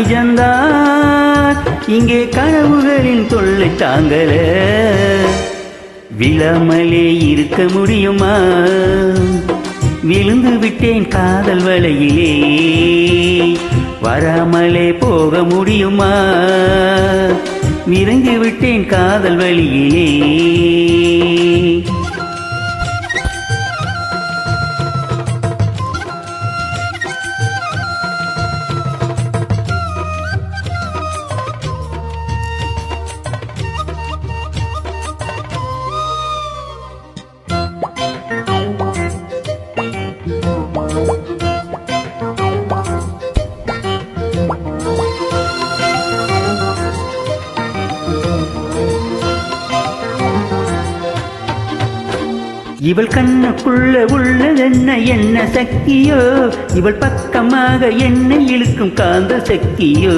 நிஜந்தான் இங்கே கனவுகளின் தொல்லை தாங்கல விழாமலே இருக்க முடியுமா விழுந்து விட்டேன் காதல் வலையிலே வராமலே போக முடியுமா விரங்கி விட்டேன் காதல் வழியிலே இவள் கண்ணுக்குள்ள உள்ளதென்ன என்ன சக்தியோ இவள் பக்கமாக என்னை இழுக்கும் காந்த சக்தியோ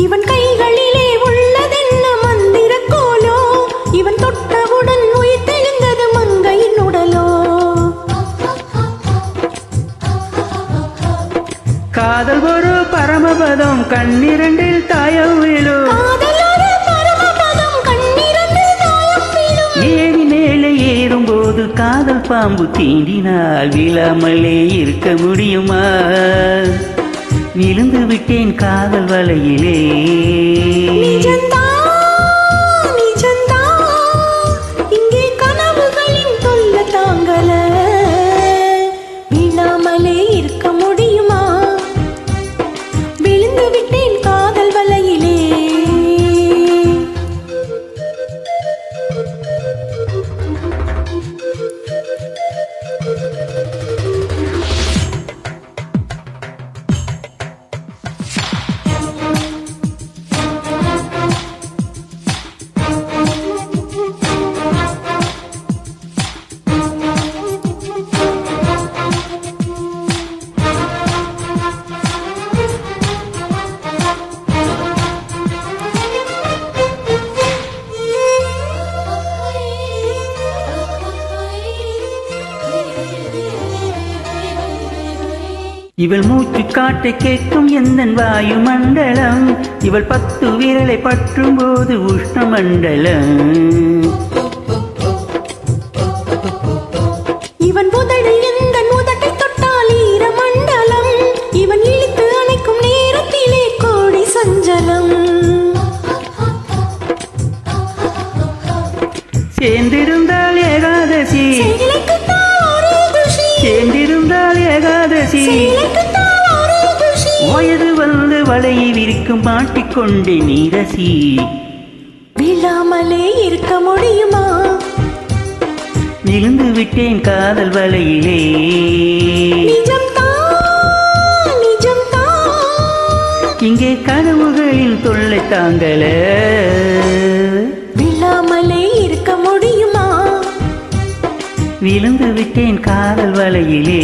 இவன் கைகளிலே உள்ளதென்ன மந்திர கோலோ இவன் தொட்டவுடன் உயிர் தெளிந்தது மங்கையின் உடலோ காதல் ஒரு பரமபதம் கண்ணிரண்டில் தாயம் விழோ ஏறும்போது காதல் பாம்பு தீண்டினால் விழாமலே இருக்க முடியுமா விழுந்து விட்டேன் காதல் வலையிலே இங்கே கனவுகளின் தொல்ல தாங்கல விழாமலே இருக்க முடியுமா விழுந்து விட்டேன் காதல் வலையிலே இவள் மூச்சு காட்டை கேட்கும் எந்த வாயு மண்டலம் இவள் 10 விரலை பற்றும் போது உஷ்ண மண்டலம் இவன் முதடு எந்த முதட்டை தொட்டால் ஈர மண்டலம் இவன் இழுத்து அணைக்கும் நேரத்திலே கோடி சஞ்சலம் சேர்ந்திருந்தால் ஏகாதசி சேர்ந்திருந்தால் ஏகாதசி வயது வந்து வலையை விரிக்கும் மாட்டிக்கொண்டே நீரசி விழாமலே இருக்க முடியுமா விழுந்து விட்டேன் காதல் வலையிலே இங்கே கனவுகளின் தொல்லை தாங்கல விழாமலே இருக்க முடியுமா விழுந்து விட்டேன் காதல் வலையிலே